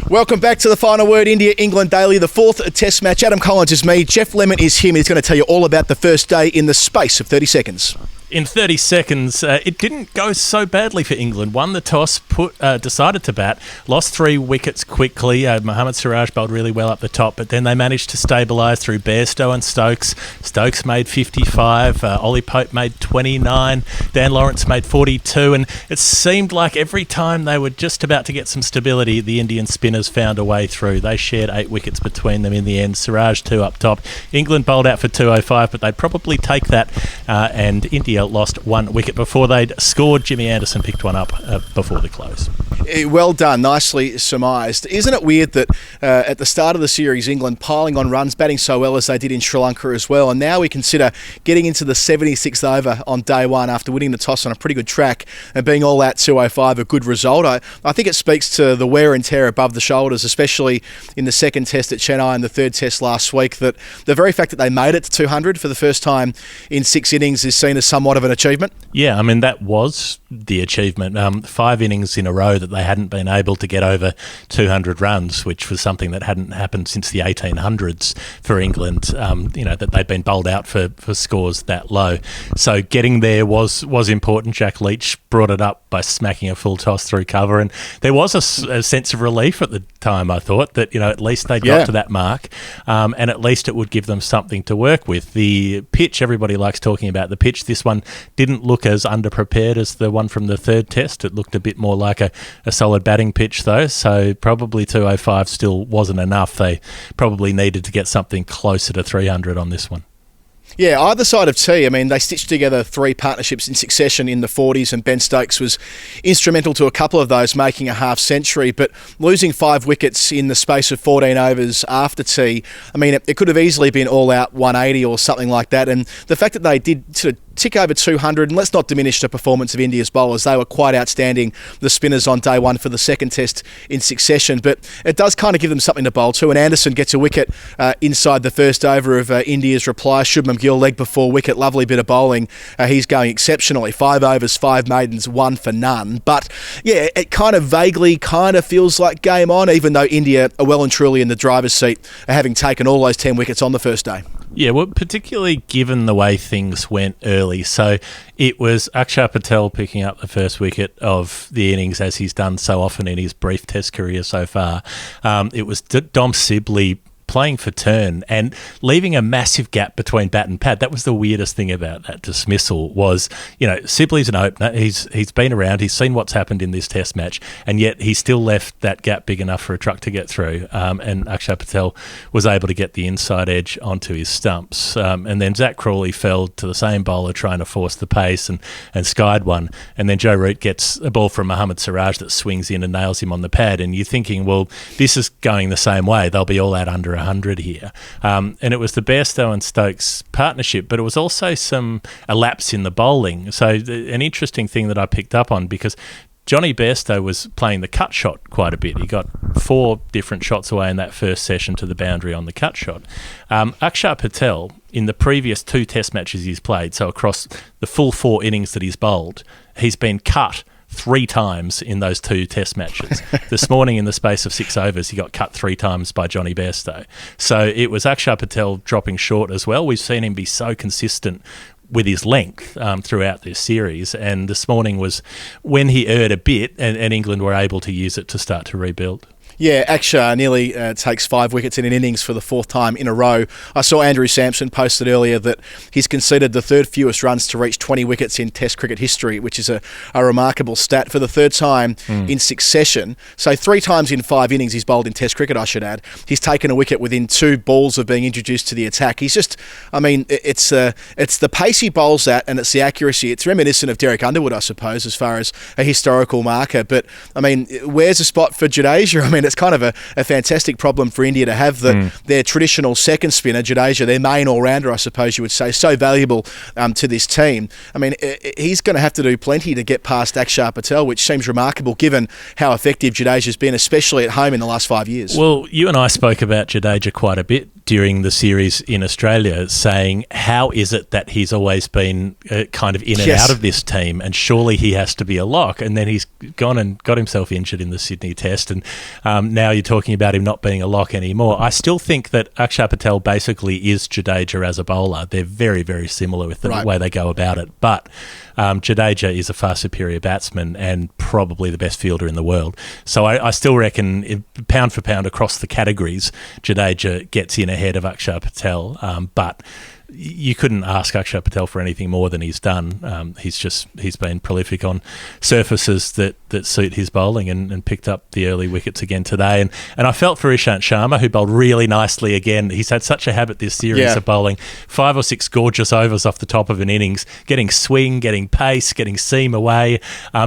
Welcome back to the Final Word, India-England Daily, the fourth test match. Adam Collins is me. Geoff Lemon is him. He's going to tell you all about the first day in the space of 30 seconds. In 30 seconds, it didn't go so badly for England. Won the toss, decided to bat, lost 3 wickets quickly. Mohammad Siraj bowled really well up the top, but then they managed to stabilise through Bairstow and Stokes. Stokes made 55, Ollie Pope made 29, Dan Lawrence made 42, and it seemed like every time they were just about to get some stability, the Indian spinners found a way through. They shared 8 wickets between them in the end. Siraj 2 up top. England bowled out for 205, but they'd probably take that, and India lost 1 wicket before they'd scored. Jimmy Anderson picked one up before the close. Well done, nicely surmised. Isn't it weird that at the start of the series, England piling on runs, batting so well as they did in Sri Lanka as well, and now we consider getting into the 76th over on day one after winning the toss on a pretty good track and being all out 205, a good result. I think it speaks to the wear and tear above the shoulders, especially in the second test at Chennai and the third test last week, that the very fact that they made it to 200 for the first time in 6 innings is seen as somewhat of an achievement. Yeah, I mean, that was the achievement. 5 innings in a row that they hadn't been able to get over 200 runs, which was something that hadn't happened since the 1800s for England, that they'd been bowled out for scores that low. So getting there was important. Jack Leach brought it up by smacking a full toss through cover, and there was a sense of relief at the time, I thought, that at least they'd got to that mark, and at least it would give them something to work with. The pitch, everybody likes talking about the pitch. This one didn't look as underprepared as the one from the third test. It looked a bit more like a solid batting pitch, though, so probably 205 still wasn't enough. They probably needed to get something closer to 300 on this one. Yeah, either side of tea. I mean, they stitched together 3 partnerships in succession in the 40s, and Ben Stokes was instrumental to a couple of those, making a half century. But losing 5 wickets in the space of 14 overs after tea, I mean, it could have easily been all out 180 or something like that. And the fact that they did sort of tick over 200, and let's not diminish the performance of India's bowlers. They were quite outstanding, the spinners, on day one for the second test in succession. But it does kind of give them something to bowl to. And Anderson gets a wicket inside the first over of India's reply. Shubman Gill, leg before wicket, lovely bit of bowling. He's going exceptionally. 5 overs, 5 maidens, 1 for none. But yeah, it kind of vaguely feels like game on, even though India are well and truly in the driver's seat, having taken all those 10 wickets on the first day. Yeah, well, particularly given the way things went early. So it was Akshar Patel picking up the first wicket of the innings, as he's done so often in his brief test career so far. It was Dom Sibley playing for turn and leaving a massive gap between bat and pad. That was the weirdest thing about that dismissal was, Sibley's an opener. He's been around. He's seen what's happened in this test match, and yet he still left that gap big enough for a truck to get through. And Akshar Patel was able to get the inside edge onto his stumps. And then Zach Crawley fell to the same bowler trying to force the pace and skied one. And then Joe Root gets a ball from Mohammad Siraj that swings in and nails him on the pad. And you're thinking, well, this is going the same way. They'll be all out under 100 here. And it was the Bairstow and Stokes partnership, but it was also a lapse in the bowling. So an interesting thing that I picked up on, because Johnny Bairstow was playing the cut shot quite a bit. He got 4 different shots away in that first session to the boundary on the cut shot. Akshar Patel, in the previous 2 test matches he's played, so across the full 4 innings that he's bowled, he's been cut 3 times in those 2 test matches. This morning, in the space of 6 overs, he got cut 3 times by Johnny Bairstow. So it was Akshar Patel dropping short as well. We've seen him be so consistent with his length throughout this series, and this morning was when he erred a bit, and England were able to use it to start to rebuild. Yeah, Akshar nearly takes 5 wickets in an innings for the 4th time in a row. I saw Andrew Sampson posted earlier that he's conceded the 3rd fewest runs to reach 20 wickets in Test cricket history, which is a remarkable stat for the 3rd time in succession. So 3 times in 5 innings he's bowled in Test cricket, I should add. He's taken a wicket within 2 balls of being introduced to the attack. He's just, it's the pace he bowls at, and it's the accuracy. It's reminiscent of Derek Underwood, I suppose, as far as a historical marker. But, where's a spot for Jadeja? It's kind of a fantastic problem for India to have their traditional second spinner, Jadeja, their main all-rounder, I suppose you would say, so valuable to this team. He's going to have to do plenty to get past Akshar Patel, which seems remarkable given how effective Jadeja's been, especially at home in the last 5 years. Well, you and I spoke about Jadeja quite a bit during the series in Australia saying, how is it that he's always been kind of in and out of this team, and surely he has to be a lock? And then he's gone and got himself injured in the Sydney Test, and now you're talking about him not being a lock anymore. I still think that Akshar Patel basically is Jadeja as a bowler. They're very, very similar with the way they go about it. But Jadeja is a far superior batsman and probably the best fielder in the world. So I still reckon, pound for pound across the categories, Jadeja gets in ahead of Akshar Patel. But you couldn't ask Akshar Patel for anything more than he's done. He's been prolific on surfaces that suit his bowling, and picked up the early wickets again today. And I felt for Ishant Sharma, who bowled really nicely again. He's had such a habit this series of bowling 5 or 6 gorgeous overs off the top of an innings, getting swing, getting pace, getting seam away,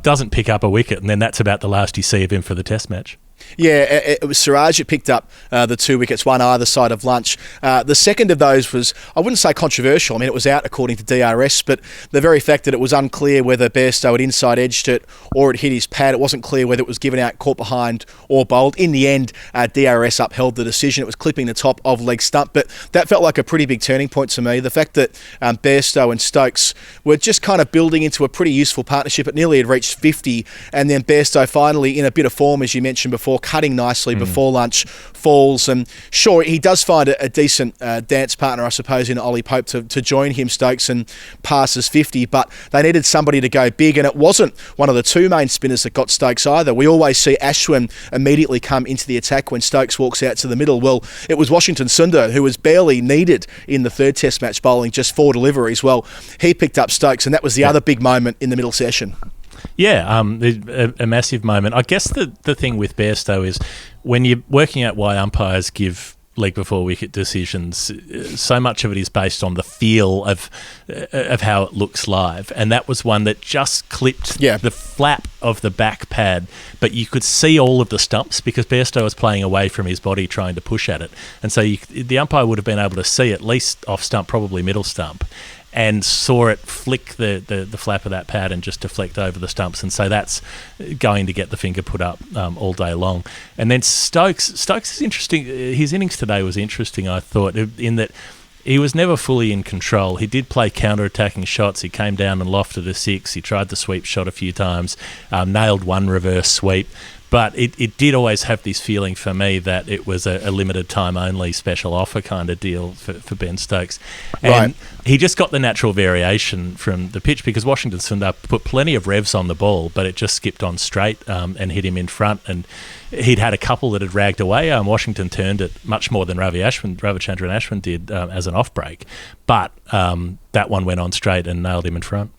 doesn't pick up a wicket, and then that's about the last you see of him for the Test match. Yeah, it was Siraj who picked up the 2 wickets, one either side of lunch. The second of those was, I wouldn't say controversial. I mean, it was out according to DRS, but the very fact that it was unclear whether Bairstow had inside edged it or it hit his pad, it wasn't clear whether it was given out, caught behind or bowled. In the end, DRS upheld the decision. It was clipping the top of leg stump, but that felt like a pretty big turning point to me. The fact that Bairstow and Stokes were just kind of building into a pretty useful partnership. It nearly had reached 50, and then Bairstow finally, in a bit of form, as you mentioned before, cutting nicely before lunch, falls, and sure, he does find a decent dance partner, I suppose, in Ollie Pope to join him, Stokes, and passes 50, but they needed somebody to go big, and it wasn't one of the 2 main spinners that got Stokes either. We always see Ashwin immediately come into the attack when Stokes walks out to the middle. Well, it was Washington Sundar, who was barely needed in the 3rd Test match, bowling just 4 deliveries. Well, he picked up Stokes, and that was the other big moment in the middle session. Yeah, a massive moment. I guess the thing with Bairstow is, when you're working out why umpires give leg before wicket decisions, so much of it is based on the feel of how it looks live, and that was one that just clipped the flap of the back pad, but you could see all of the stumps because Bairstow was playing away from his body trying to push at it, and so the umpire would have been able to see at least off stump, probably middle stump, and saw it flick the flap of that pad and just deflect over the stumps. And so that's going to get the finger put up all day long. And then Stokes is interesting. His innings today was interesting, I thought, in that he was never fully in control. He did play counter-attacking shots. He came down and lofted a 6. He tried the sweep shot a few times, nailed one reverse sweep. But it did always have this feeling for me that it was a limited time only special offer kind of deal for Ben Stokes. And he just got the natural variation from the pitch because Washington Sundar put plenty of revs on the ball, but it just skipped on straight and hit him in front. And he'd had a couple that had ragged away. Washington turned it much more than Ravichandran Ashwin did as an off break. But that one went on straight and nailed him in front.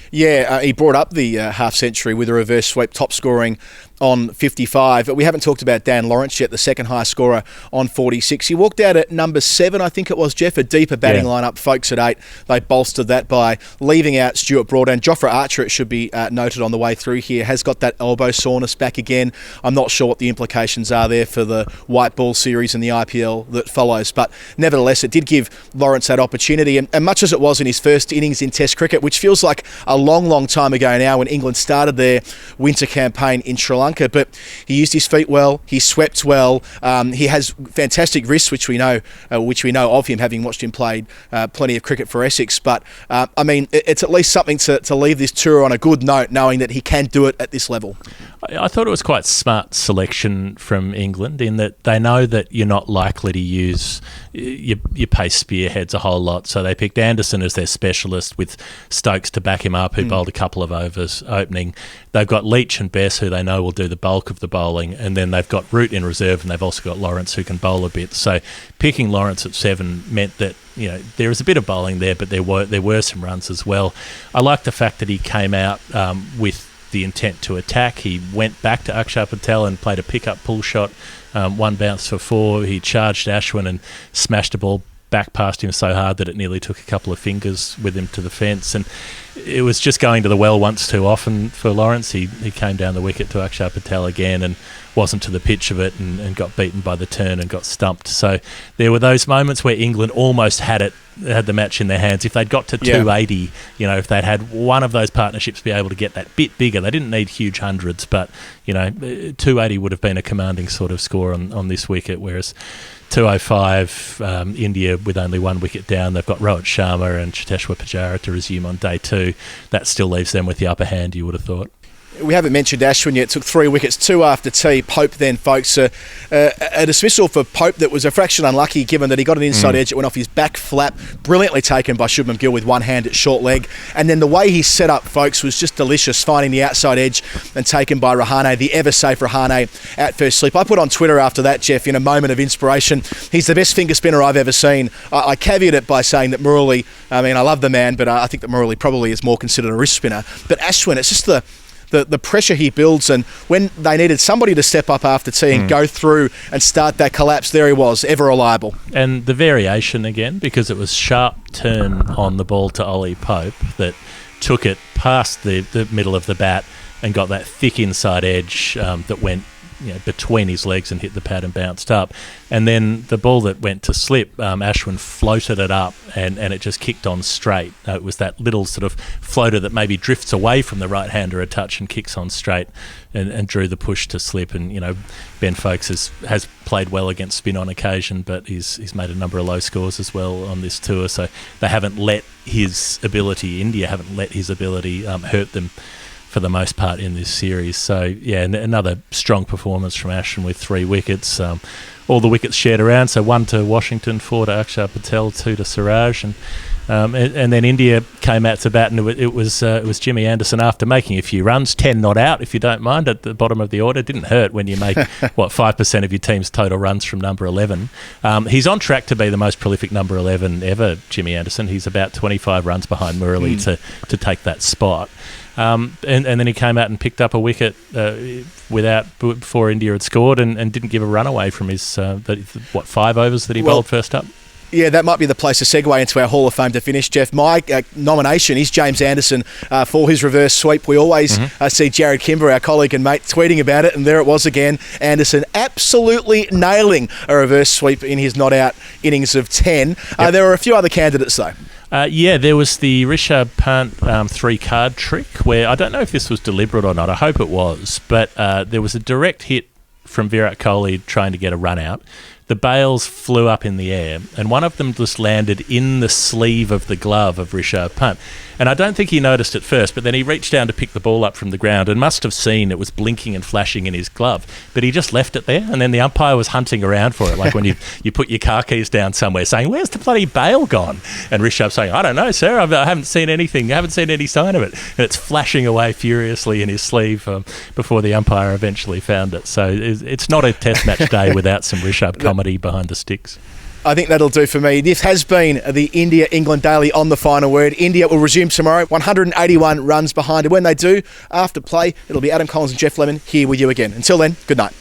Yeah, he brought up the half century with a reverse sweep, top scoring on 55. We haven't talked about Dan Lawrence yet, the second highest scorer on 46. He walked out at number 7, I think it was, Geoff, a deeper batting lineup. Folks at 8, they bolstered that by leaving out Stuart Broad. And Jofra Archer, it should be noted on the way through here, has got that elbow soreness back again. I'm not sure what the implications are there for the white ball series and the IPL that follows. But nevertheless, it did give Lawrence that opportunity. And much as it was in his first innings in Test cricket, which feels like a long, long time ago now when England started their winter campaign in Sri Lanka, but he used his feet well, he swept well, he has fantastic wrists, which we know of him, having watched him play plenty of cricket for Essex. But I mean, it's at least something to leave this tour on a good note, knowing that he can do it at this level. I thought it was quite smart selection from England in that they know that you're not likely to use your pace spearheads a whole lot, so they picked Anderson as their specialist with Stokes to back him up, who bowled a couple of overs opening. They've got Leach and Bess, who they know will do the bulk of the bowling, and then they've got Root in reserve, and they've also got Lawrence, who can bowl a bit. So picking Lawrence at 7 meant that there was a bit of bowling there, but there were some runs as well. I like the fact that he came out with the intent to attack. He went back to Akshar Patel and played a pick-up pull shot, one bounce for 4. He charged Ashwin and smashed the ball back past him so hard that it nearly took a couple of fingers with him to the fence, and it was just going to the well once too often for Lawrence. He came down the wicket to Akshar Patel again and wasn't to the pitch of it and got beaten by the turn and got stumped. So there were those moments where England almost had it had the match in their hands. If they'd got to 280, if they'd had one of those partnerships be able to get that bit bigger, they didn't need huge hundreds, but 280 would have been a commanding sort of score on this wicket, whereas 205, India with only one wicket down. They've got Rohit Sharma and Cheteshwar Pujara to resume on day 2. That still leaves them with the upper hand, you would have thought. We haven't mentioned Ashwin yet. Took 3 wickets, 2 after tea. Pope then, folks. A dismissal for Pope that was a fraction unlucky, given that he got an inside edge. It went off his back flap. Brilliantly taken by Shubman Gill with one hand at short leg. And then the way he set up, folks, was just delicious, finding the outside edge and taken by Rahane, the ever-safe Rahane, at first slip. I put on Twitter after that, Geoff, in a moment of inspiration, he's the best finger spinner I've ever seen. I caveat it by saying that Murali, I love the man, but I think that Murali probably is more considered a wrist spinner. But Ashwin, it's just the pressure he builds, and when they needed somebody to step up after tea and go through and start that collapse, there he was, ever reliable. And the variation again, because it was sharp turn on the ball to Ollie Pope that took it past the middle of the bat and got that thick inside edge that went between his legs and hit the pad and bounced up. And then the ball that went to slip, Ashwin floated it up and it just kicked on straight. It was that little sort of floater that maybe drifts away from the right-hander a touch and kicks on straight and drew the push to slip. And, Ben Foakes has played well against spin on occasion, but he's made a number of low scores as well on this tour. So they haven't let his ability, India haven't let his ability hurt them for the most part in this series. So, another strong performance from Ashwin with 3 wickets. All the wickets shared around, so 1 to Washington, 4 to Akshar Patel, 2 to Siraj, and then India came out to bat, and it was Jimmy Anderson after making a few runs, 10 not out, if you don't mind, at the bottom of the order. It didn't hurt when you make, 5% of your team's total runs from number 11. He's on track to be the most prolific number 11 ever, Jimmy Anderson. He's about 25 runs behind Murali to take that spot. And then he came out and picked up a wicket before India had scored and didn't give a run away from his 5 overs that he bowled first up. Yeah, that might be the place to segue into our Hall of Fame to finish, Geoff. My nomination is James Anderson for his reverse sweep. We always see Jared Kimber, our colleague and mate, tweeting about it, and there it was again. Anderson absolutely nailing a reverse sweep in his not-out innings of 10. Yep. There were a few other candidates, though. There was the Rishabh Pant 3-card trick, where I don't know if this was deliberate or not. I hope it was, but there was a direct hit from Virat Kohli trying to get a run out. The bails flew up in the air, and one of them just landed in the sleeve of the glove of Rishabh Pant. And I don't think he noticed at first, but then he reached down to pick the ball up from the ground and must have seen it was blinking and flashing in his glove. But he just left it there, and then the umpire was hunting around for it, like when you put your car keys down somewhere, saying, "Where's the bloody bail gone?" And Rishabh saying, "I don't know, sir. I haven't seen anything. I haven't seen any sign of it." And it's flashing away furiously in his sleeve before the umpire eventually found it. So it's not a test match day without some Rishabh comedy behind the sticks. I think that'll do for me. This has been the India-England Daily on the final word. India will resume tomorrow, 181 runs behind. And when they do, after play, it'll be Adam Collins and Geoff Lemon here with you again. Until then, good night.